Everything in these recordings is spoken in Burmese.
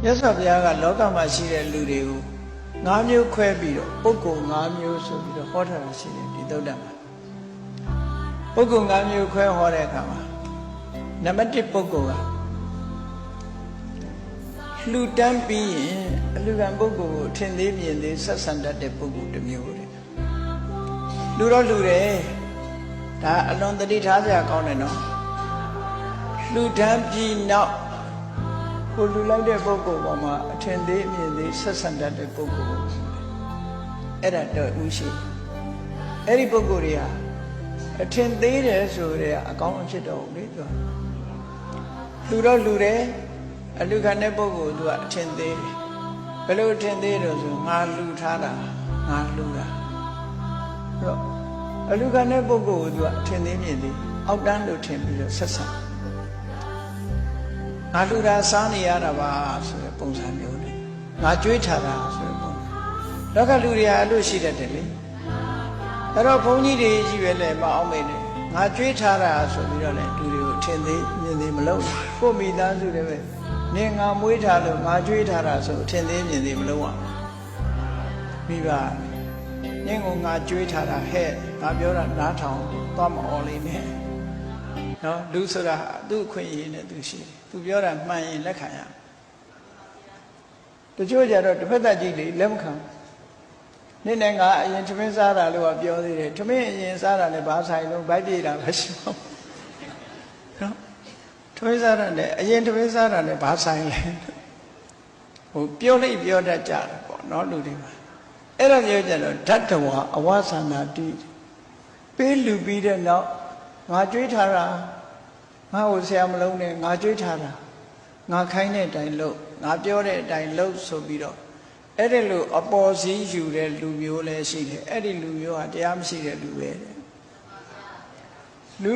မြတ်စွာဘုရားကလောကမှာရှိတဲ့လူတွေကို၅မျိုးခွဲပြီးတော့ပုဂ္ဂိုလ်၅မျိုးဆိုပြီးတော့ဟောထားတာရှိတယ်ဒီသုတ္တမှာပုဂ္ဂိုလ်၅မျိုးခွဲဟောတဲ့အခါမှာနံပါတ်1ပုဂ္ဂိုလ်ကလှူဒန်းပြီးရင်အလှူခံပုဂ္ဂိုလ်ကိုထင်သေးမြင်သေးဆက်ဆံတတ်တဲ့ပုဂ္ဂိုလ်တစ်မျိုးတဲ့လူတော့လှူတယ်ဒါအလွန်တတိထားစရာကောင်းတယ်နော်လှူဒန်းပြီးနောက်ကိုလူလိုက်တဲ့ပုဂ္ဂိုလ်ပေါ်မှာအထင်သေးမြင်သေးဆက်ဆံတတ်တဲ့ပုဂ္ဂိုလ်အဲ့ဒါတော့ဥရှိအဲ့ဒီပုဂ္ဂိုလ်တွေဟာအထင်သေးတယ်ဆိုတဲ့အကောင်းအဖြစ်တော်လေသူလူတော့လူတယ်အလူခံတဲ့ပုဂ္ဂိုလ်သူကအထင်သေးတယ်ဘယ်လိုအထင်သေးတယ်ဆိုငါလူထားတာငါလူတာအဲ့တော့အလူခံတဲ့ပုဂ္ဂိုလ်ကသူကအထင်သေးမြင်သေးအောက်တန်းလို့ထင်ပြီးတော့ဆက်ဆံငါလူတာစားနေရတာပါဆိုတဲ့ပုံစံမျိုးနဲ့ငါကြွေးထားတာဆိုတဲ့ပုံစံလောကလူတွေကအဲ့လိုရှိတတ်တယ်လေအဲ့တော့ဘုန်းကြီးတွေကြီးပဲလေမအောင်မေးနဲ့ငါကြွေးထားတာဆိုပြီးတော့လေလူတွေကိုထင်သေးမြင်သေးမလို့ကိုမိသားစုတွေပဲနင်ငါမွေးထားလို့ငါကြွေးထားတာဆိုထင်သေးမြင်သေးမလို့မိဘနင်ကိုငါကြွေးထားတာဟဲ့ငါပြောတာနားထောင်သွားမအောင်လေးနဲ့နော်လူဆိုတာသူ့အခွင့်အရေးနဲ့သူရှိတယ်သူပြောတာမှန်ရင်လက်ခံရတချို့ကြတော့တစ်ဖက်သက်ကြီးလေလက်မခံနေ့နဲ့ငါအရင်ထမင်းစားတာလို့ကပြောသေးတယ်ထမင်းအရင်စားတာနဲ့ဘာဆိုင်လို့ဗိုက်ပြေးတာပဲရှိမှာနော်ထမင်းစားတာနဲ့အရင်ထမင်းစားတာနဲ့ဘာဆိုင်လဲဟိုပြောလိုက်ပြောတတ်ကြတယ်ပေါ့နော်လူတွေမှာအဲ့ဒါမျိုးကြတော့ဓာတ်တဝါအဝဆန္ဒတိပေးလူပြီးတဲ့နောက်ငါကြွေးထားတာငါ့ကိုဆရာမလုံးနဲ့ငါကြွေးထားတာငါခိုင်းတဲ့အတိုင်းလုပ်ငါပြောတဲ့အတိုင်းလုပ်ဆိုပြီးတော့အဲ့ဒီလိုအပေါ်စီးယူတဲ့လူမျိုးလည်းရှိတယ်အဲ့ဒီလူမျိုးဟာတရားမရှိတဲ့လူပဲတဲ့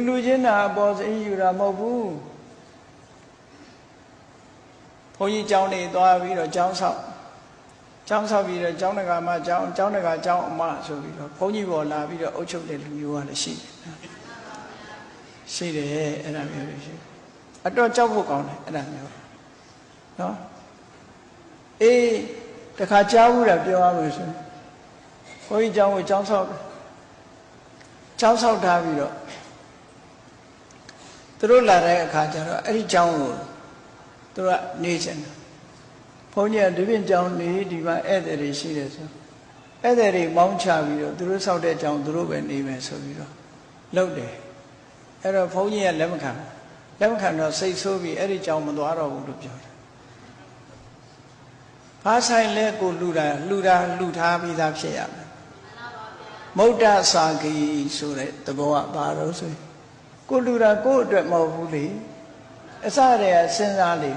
လူချင်းတာအပေါ်စီးယူတာမဟုတ်ဘူးဘုန်းကြီးကျောင်းနေသွားပြီးတော့ကျောင်းဆောက်ပြီးတော့ကျောင်းတကာမှကျောင်းတကာကျောင်းအမဆိုပြီးတော့ဘုန်းကြီးပေါ်လာပြီးတော့အုပ်ချုပ်တဲ့လူမျိုးကလည်းရှိတယ်အဲ့ဒါမျိုးရှိအတော့ကြောက်ဖို့ကောင်းတယ်အဲ့ဒါမျိုးနော်အေးတခါကြားဘူးတာပြောရမယ်ဆိုဘုန်းကြီးကျောင်းကိုကျောင်းဆောက်ထားပြီးတော့သူတို့လာတဲ့အခါကျတော့အဲ့ဒီကျောင်းကိုသူကနေချင်တယ်ဘုန်းကြီးကဒီပြင်ကျောင်းနေဒီမှာဧည့်သည်တွေရှိတယ်ဆိုဧည့်သည်တွေမောင်းချပြီးတော့သူတို့ဆောက်တဲ့ကျောင်းသူတို့ပဲနေမယ်ဆိုပြီးတော့လုပ်တယ်အဲ့တော့ဘုန်းကြီးကလက်မခံတော့စိတ်ဆိုးပြီးအဲ့ဒီကြောင်မသွားတော့ဘူးလို့ပြောတယ်။ဘာဆိုင်လဲကိုလှူထားပြီးသားဖြစ်ရမယ်။မုဒ္ဒစာဂီဆိုတဲ့သဘောကဘာလို့ဆိုရင်ကိုလှူတာကိုအတွက်မဟုတ်ဘူးလေ။အစတည်းကစဉ်းစားလေ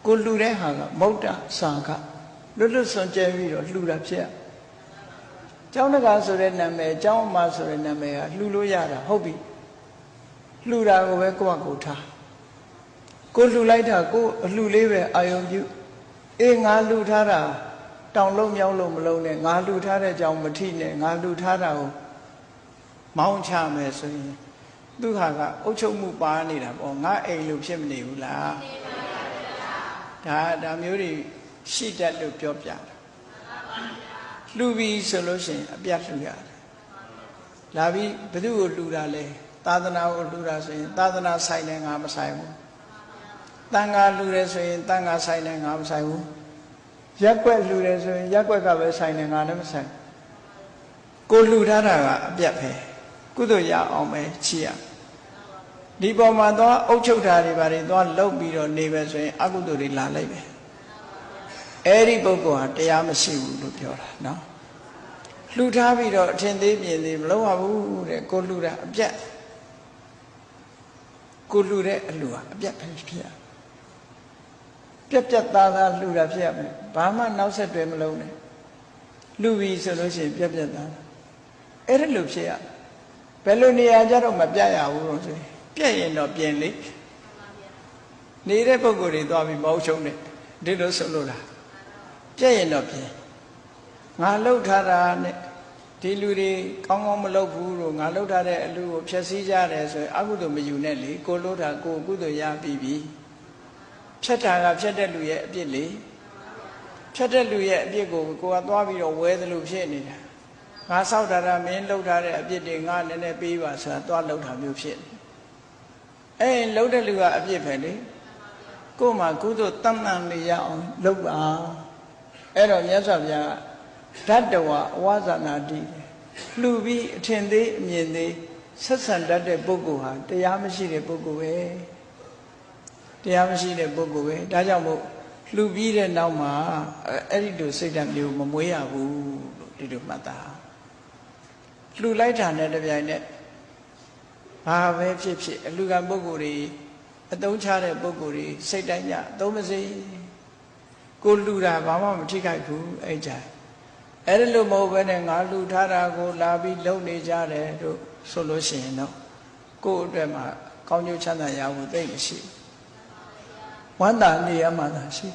ကိုလှူတဲ့ဟာကမုဒ္ဒစာကလွတ်စွန့်ကြဲပြီးတော့လှူတာဖြစ်ရ။ကျောင်းတကာဆိုတဲ့နာမည်ကျောင်းအမဆိုတဲ့နာမည်ကလှူလို့ရတာဟုတ်ပြီ။လှူတာကိုပဲကိုယ့်အကူထားကိုလှူလိုက်တာကိုအလှူလေးပဲအာယုံပြုအေးငါလှူထားတာတောင်လုံးမြောင်းလုံးမလုံးနဲ့ငါလှူထားတဲ့ကြောင်မထိနဲ့ငါလှူထားတာကိုမောင်းချမယ်ဆိုရင်သူဟာကအုပ်ချုပ်မှုပါနေတာပေါ့ငါအိမ်လို့ဖြစ်မနေဘူးလားဒါမျိုးတွေရှိတတ်လို့ပြောပြတာလှူပြီးဆိုလို့ရှိရင်အပြတ်လှူရတယ်လာပြီးဘယ်သူကိုလှူတာလဲသာသနာကိုလှူတာဆိုရင်သာသနာဆိုင်တယ်ငါမဆိုင်ဘူးတန်ခါလှူတယ်ဆိုရင်တန်ခါဆိုင်တယ်ငါမဆိုင်ဘူးရက်ွက်လှူတယ်ဆိုရင်ရက်ွက်ကပဲဆိုင်တယ်ငါလည်းမဆိုင်ကိုလှူထားတာကအပြတ်ပဲကုသိုလ်ရအောင်ပဲချီရဒီပေါ်မှာတော့အုပ်ချုပ်တာတွေဘာတွေတော့လှုပ်ပြီးတော့နေပဲဆိုရင်အကုသိုလ်တွေလာလိုက်ပဲအဲ့ဒီပုဂ္ဂိုလ်ဟာတရားမရှိဘူးလို့ပြောတာနော်လှူထားပြီးတော့အထင်သေးမြင်သေးမလုပ်ရဘူးတဲ့ကိုလှူတာအပြတ်ကိုလှူတဲ့အလှူဟာအပြတ်ပဲဖြစ်ရပြတ်သားလှူတာဖြစ်ရမယ်ဘာမှနောက်ဆက်တွဲမလုံးနဲ့လှူပြီးဆိုလို့ရှိရင်ပြတ်သားအဲ့ဒါလို့ဖြစ်ရဘယ်လိုနေရာကြတော့မပြတ်ရဘူးလို့ဆိုရင်ပြတ်ရင်တော့ပြင်လေနေတဲ့ပုံကိုယ်တွေသွားပြီးမဟုတ်ချုံနဲ့ဒီလိုဆိုလို့လားပြတ်ရင်တော့ပြင်ငါလှုပ်ထားတာနဲ့ဒီလူတွေကောင်းကောင်းမလုပ်ဘူးလို့ငါလှုပ်ထားတဲ့အလူကိုဖျက်ဆီးကြတယ်ဆိုရင်အကုသိုလ်မယူနဲ့လေကိုလှုပ်တာကိုကုသိုလ်ရပြီ ဖြတ်တာကဖြတ်တဲ့လူရဲ့အပြစ်လေဖြတ်တဲ့လူရဲ့အပြစ်ကိုကိုကသွားပြီးတော့ဝဲသလိုဖြစ်နေတာငါစောက်တာမင်းလှုပ်ထားတဲ့အပြစ်တွေငါနည်းနည်းပေးပါဆိုတာသွားလှုပ်တာမျိုးဖြစ်နေလှုပ်တဲ့လူကအပြစ်ပဲလေကို့မှာကုသိုလ်တတ်မှန်နေရအောင်လှုပ်ပါအဲ့တော့မြတ်စွာဘုရားဓတ္တဝအဝဇာနာတိလှူပြီးအထင်သေးအမြင်သေးဆက်ဆံတတ်တဲ့ပုဂ္ဂိုလ်ဟာတရားမရှိတဲ့ပုဂ္ဂိုလ်ပဲတရားမရှိတဲ့ပုဂ္ဂိုလ်ပဲဒါကြောင့်မို့လှူပြီးတဲ့နောက်မှာအဲ့ဒီလိုစိတ်ဓာတ်မျိုးမမွေးရဘူးလို့ဒီလိုမှတ်တာလှူလိုက်တာနဲ့တပြိုင်နက်ဘာပဲဖြစ်ဖြစ်အလှူခံပုဂ္ဂိုလ်တွေအသုံးချတဲ့ပုဂ္ဂိုလ်တွေစိတ်တိုင်းကြအသုံးမစေကိုလှူတာဘာမှမထိခိုက်ဘူးအဲ့ကြအဲ့ဒါလို့မဟုတ်ဘဲနဲ့ငါလှူထားတာကိုလာပြီးလုံနေကြတယ်တို့ဆိုလို့ရှိရင်တော့ကိုယ့်အတွက်မှာကောင်းကျိုးချမ်းသာရဖို့သိမရှိဝမ်းသာနေရမှသာရှိ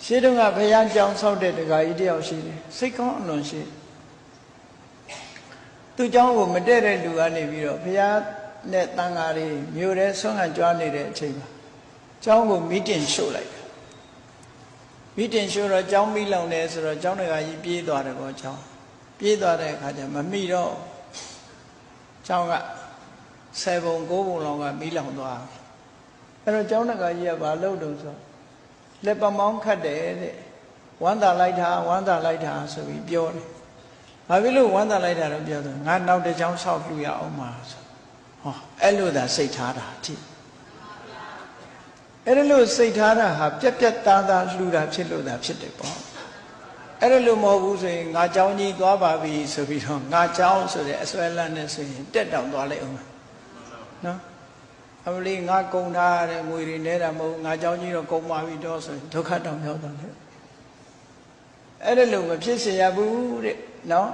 ရှင်းတော့ကဘုရားကြောင်းဆောက်တဲ့တခါကြီးတယောက်ရှိတယ်စိတ်ကောင်းအလွန်ရှိသူเจ้าကိုမတည့်တဲ့လူကနေပြီးတော့ဘုရားနဲ့တန်ဃာတွေမြို့ထဲဆွမ်းခံကြွားနေတဲ့အချိန်မှာเจ้าကိုမီတင်ရှို့လိုက်မီတင်ရှို့တော့เจ้าမိလောင်တယ်ဆိုတော့เจ้าတခါကြီးပြေးသွားတယ်ပေါ့เจ้าပြေးသွားတဲ့အခါကျမမိတော့เจ้าက7ပုံ9ပုံလောက်ကမီလောင်သွားအဲ့တော့เจ้าတခါကြီးကဘာလုပ်တုံးဆိုလက်ပမောင်းခတ်တယ်တဲ့ဝမ်းသာလိုက်တာဝမ်းသာလိုက်တာဆိုပြီးပြောတယ်ဘာဖြစ်လို့ဝမ်းသာလိုက်တာတော့ပြောတယ်ငါနောက်တစ်ချောင်းဆောက်လှူရအောင်ပါဆိုဟောအဲ့လိုသာစိတ်ထားတာကြည့်အဲ့လိုစိတ်ထားတာဟာပြက်ပြက်သားသားလှူတာဖြစ်လို့သာဖြစ်တယ်ပေါ့အဲ့လိုမဟုတ်ဘူးဆိုရင်ငါเจ้าကြီးသွားပါပြီဆိုပြီးတော့ငါเจ้าဆိုတဲ့အစွဲလန်းနဲ့ဆိုရင်တက်တောင်သွားလိုက်အောင်နော်အမလီငါကုံထားတဲ့ငွေတွေနဲတာမဟုတ်ငါเจ้าကြီးတော့ကုံပါပြီတော့ဆိုရင်ဒုက္ခတောင်ရောက်သွားတယ်အဲ့လိုမဖြစ်စေရဘူးတဲ့နော်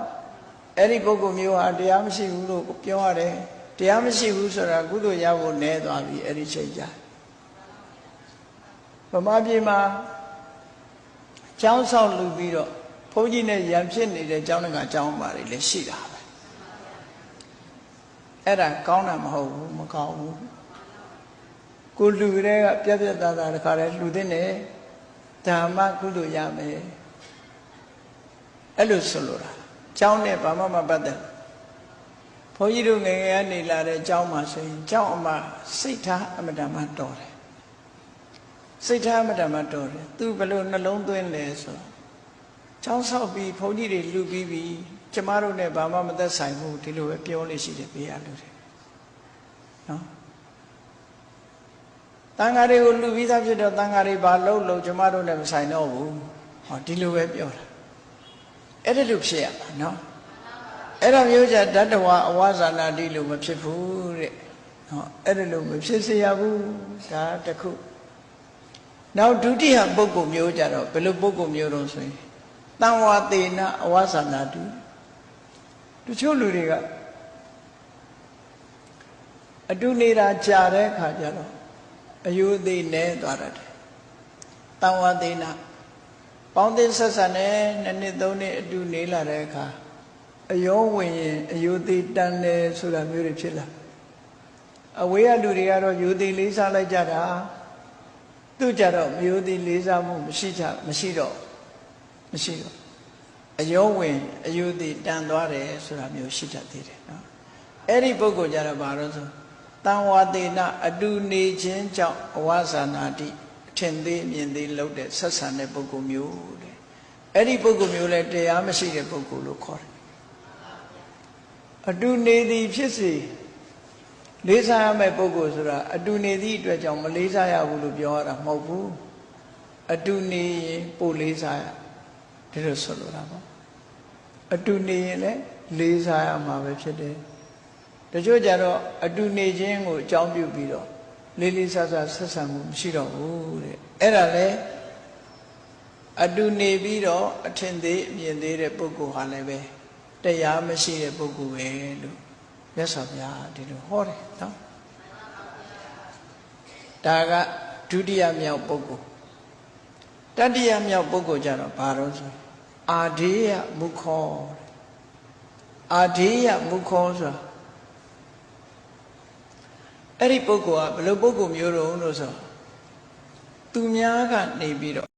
အဲ့ဒီပုဂ္ဂိုလ်မျိုးဟာတရားမရှိဘူးလို့ပြောရတယ်တရားမရှိဘူးဆိုတာကုသိုလ်ရဖို့နဲသွားပြီအဲ့ဒီချိန်ကြဗမာပြည်မှာကျောင်းဆောင်လူပြီးတော့ဘုန်းကြီးနဲ့ရံဖြစ်နေတဲ့ကျောင်းတကကျောင်းပါတွေလည်းရှိတာပဲအဲ့ဒါကောင်းတာမဟုတ်ဘူးမကောင်းဘူးကိုလူတွေကပြက်ပြက်သားသားတခါတည်းလှူတဲ့နဲ့ဓမ္မကုသိုလ်ရမယ်အဲ့လိုဆိုလိုတာကျောင်းနဲ့ဘာမှမပတ်သက်ဘုန်းကြီးတို့ငယ်ငယ်ကနေလာတဲ့ကျောင်းမှာဆိုရင်ကျောင်းအမစိတ်ထားအမတမတော်တယ်စိတ်ထားအမတမတော်တယ်သူဘယ်လိုနှလုံးသွင်းလဲဆိုကျောင်းဆောက်ပြီးဘုန်းကြီးတွေလှူပြီးပြီကျမတို့နဲ့ဘာမှမသက်ဆိုင်ဘူးဒီလိုပဲပြောလို့ရှိတယ်ဘေးရလူတွေနော်တန်ဃာတွေကိုလှူပြီးသားဖြစ်တော့တန်ဃာတွေဘာလို့ကျမတို့နဲ့မဆိုင်တော့ဘူးဟောဒီလိုပဲပြောတာအဲ့ဒါလိုဖြစ်ရမှာနော်အဲ့ဒါမျိုးကြဓတ္တဝအဝဇာနာတိလို့မဖြစ်ဘူးတဲ့ဟောအဲ့ဒါလိုမဖြစ်စေရဘူးဒါတခုနောက်ဒုတိယပုဂ္ဂိုလ်မျိုးကြတော့ဘယ်လိုပုဂ္ဂိုလ်မျိုးတော့ဆိုရင်တံဝါသေနအဝဇာနာတိတချို့လူတွေကအတုနေတာကြာတဲ့ခါကျတော့အယုသေးနဲသွားတယ်တံဝါသေနပေါင်းသင်းဆက်ဆံနဲ့2နှစ်3နှစ်အတူနေလာတဲ့အခါအယောဝင်ရင်အယုသေးတန်တယ်ဆိုတာမျိုးတွေဖြစ်လာအဝေးကလူတွေကတော့ယုသေးလေးစားလိုက်ကြတာသူကြတော့မယုသေးလေးစားမှုမရှိတော့အယောဝင်အယုသေးတန်သွားတယ်ဆိုတာမျိုးရှိတတ်သေးတယ်နော်အဲ့ဒီပုဂ္ဂိုလ်ကြတော့ဘာလို့ဆိုတံဝါသေနအတူနေခြင်းကြောင့်အဝဇာနာတိထင်သေးမြင်သေးလို့တဲ့ဆက်ဆံတဲ့ပုဂ္ဂိုလ်မျိုးတဲ့အဲ့ဒီပုဂ္ဂိုလ်မျိုးလဲတရားမရှိတဲ့ပုဂ္ဂိုလ်လို့ခေါ်တယ်အတူနေသည်ဖြစ်စေလေးစားရမယ့်ပုဂ္ဂိုလ်ဆိုတာအတူနေသည့်အတွက်ကြောင့်မလေးစားရဘူးလို့ပြောရတာမဟုတ်ဘူးအတူနေရင်ပို့လေးစားရဒီလိုဆိုလိုတာပေါ့အတူနေရင်လည်းလေးစားရမှာပဲဖြစ်တယ်တချို့ကြတော့အတူနေခြင်းကိုအကြောင်းပြုပြီးတော့လေးလေးစားစားဆက်ဆံမှုမရှိတော့ဘူးတဲ့အဲ့ဒါလေအတူနေပြီးတော့အထင်သေးအမြင်သေးတဲ့ပုဂ္ဂိုလ်ဟာလည်းပဲတရားမရှိတဲ့ပုဂ္ဂိုလ်ပဲလို့မြတ်စွာဘုရားဒီလိုဟောတယ်နော်ဒါကဒုတိယမြောက်ပုဂ္ဂိုလ်တတိယမြောက်ပုဂ္ဂိုလ်ကြတော့ဘာလို့ဆိုအာဒေယမုခောအာဒေယမုခောဆိုတာအဲ့ဒီပုဂ္ဂိုလ်ကဘယ်လိုပုဂ္ဂိုလ်မျိုးတုံးလို့ဆိုသူ သူများကနေပြီးတော့